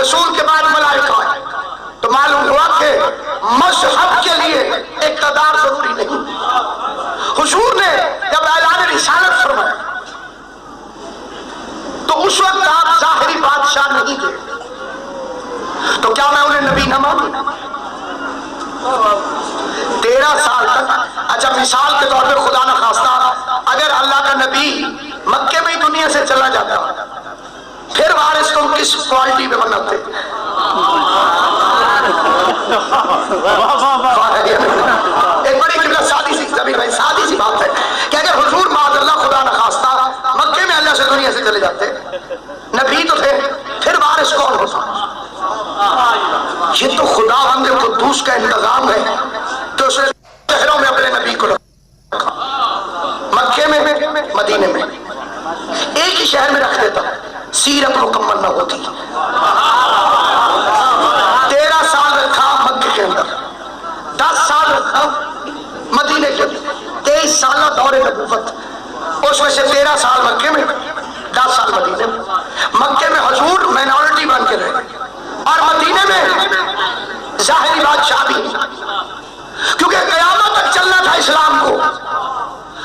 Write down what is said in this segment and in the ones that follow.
رسول کے بعد ملائکہ آئے تو معلوم ہوا کہ مذہب کے لیے اقتدار ضروری نہیں. حضور نے جب اعلان رسالت فرمایا تو اس وقت آپ ظاہری بادشاہ نہیں تھے، تو کیا میں انہیں نبی نہ مانوں؟ 13 سال تک. اچھا مثال کے طور پہ خدا نہ خواستہ اگر اللہ کا نبی مکے میں ہی دنیا سے چلا جاتا پھر وارث تم کس کوالٹی میں بناتے؟ ایک بڑی کلمہ سادی سی زمین بھائی سادی سی بات ہے کہ اگر حضور معاذ اللہ خدا نہ خواستہ مکے میں اللہ سے دنیا سے چلے جاتے، نبی تو تھے، پھر وارث کون ہوتا؟ یہ تو خدا ہم نے قدوس کا انتظام ہے تو اس نے شہروں میں اپنے نبی کو رکھا، مکے میں مدینے میں ایک ہی شہر میں رکھ دیتا، سیرت مکمل نہ ہوتی. 13 سال رکھا مکے کے اندر، 10 سال رکھا مدینے کے اندر، 23 سالہ دور نبوت، اس میں سے 13 سال مکے میں، 10 سال مدینے میں. مکے میں حضور مائنورٹی بن کے رہے اور مدینے میں ظاہری بادشاہ بھی، کیونکہ قیامت تک چلنا تھا اسلام کو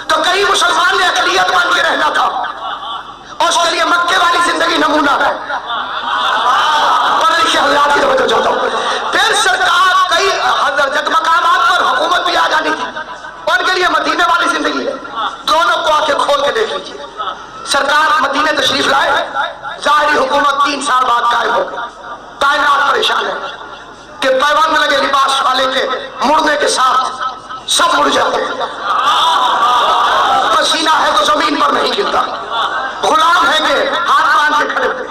تو کئی مسلمان نے اقلیت بن کے رہنا تھا، اور اس کے لیے مکے والی زندگی نمونہ ہے. پڑھے لکھے حضرات کی توجہ چاہتا ہوں. پھر سرکار کئی حضرت مقامات پر حکومت بھی آ جانی تھی، ان کے لیے مدینے والی زندگی ہے. دونوں کو آ کے کھول کے دیکھ لیجیے. سرکار مدینے تشریف لائے، ظاہری حکومت 3 سال بعد قائم ہو گئی. کائنات پریشان ہے کہ پیوند لگے لباس والے کے مڑنے کے ساتھ سب مڑ جاتے ہیں. پسینہ ہے تو زمین پر نہیں گرتا، غلام ہے کہ ہاتھ باندھ کے کھڑے ہوئے.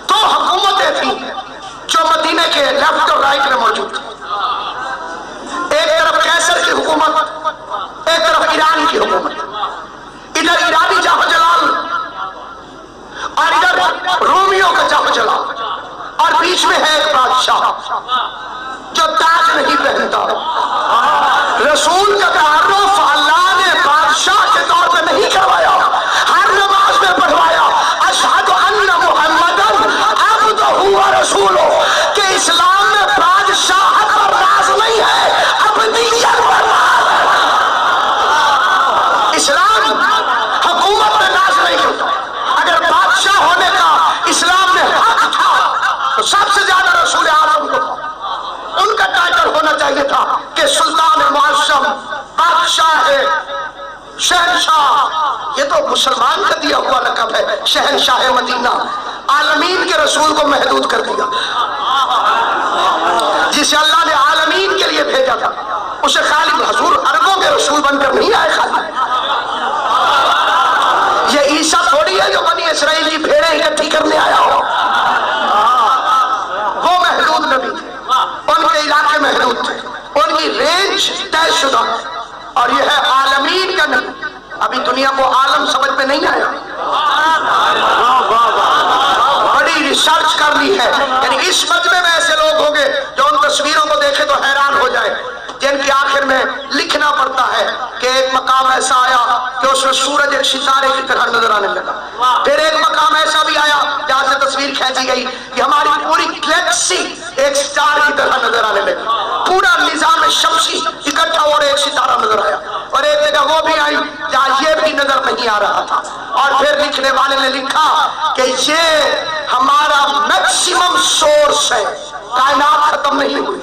تو حکومتیں تھیں جو مدینے کے لیفٹ اور رائٹ میں موجود تھیں. ایک طرف کیسر کی حکومت، ایک طرف ایران کی حکومت. ادھر ایرانی جاہ جلال اور ادھر رومیوں کا جاہ جلال، اور بیچ میں ہے ایک بادشاہ جو تاج نہیں پہنتا. رسول کا تعارف اللہ نے بادشاہ کے طور پہ نہیں کروایا، ہر نماز میں پڑھوایا اشہد ان محمدن عبدہ و رسولہ، کہ اسلام میں بادشاہت پر راز نہیں ہے، عبدیت پر راز ہے. اسلام حکومت میں راز نہیں ہوتا. اگر بادشاہ ہونے کا اسلام میں حق تھا تو سب سے زیادہ رسول اعظم کو ان کا ٹائٹل ہونا چاہیے تھا کہ سلطان معظم، بادشاہ ہے، شہنشاہ. یہ تو مسلمان کا دیا ہوا لقب ہے، شہنشاہ مدینہ. عالمین کے رسول کو محدود کر دیا. جسے اللہ نے عالمین کے لیے بھیجا تھا اسے خالی حضور عربوں کے رسول بن کر نہیں آئے. خالی یہ عیسیٰ تھوڑی ہے جو بنی اسرائیل کی بھیڑیں اکٹھی کرنے آیا ہو. وہ محدود نبی تھے، ان کے علاقے محدود تھے، ان کی رینج طے شدہ. اور یہ ہے عالمین کا نبی. ابھی دنیا کو عالم سمجھ میں نہیں آیا، بڑی ریسرچ کر لی ہے. یعنی اس مجمع میں ایسے لوگ ہوں گے جو ان تصویروں کو دیکھے تو حیران ہو جائے، جن کے آخر میں لکھنا پڑتا ہے کہ ایک مقام ایسا آیا کہ اس میں سورج ایک ستارے کی طرح نظر آنے لگا. پھر ایک مقام ایسا بھی آیا جہاں سے تصویر کھینچی گئی کہ ہماری پوری گلیکسی ایک سٹار کی طرح نظر آنے لگی، پورا نظام شمسی اکٹھا اور ایک ستارہ نظر آیا. اور ایک جگہ وہ بھی آئی جہاں یہ بھی نظر نہیں آ رہا تھا. اور پھر لکھنے والے نے لکھا کہ یہ ہمارا میکسیمم سورس ہے، کائنات ختم نہیں ہوئی.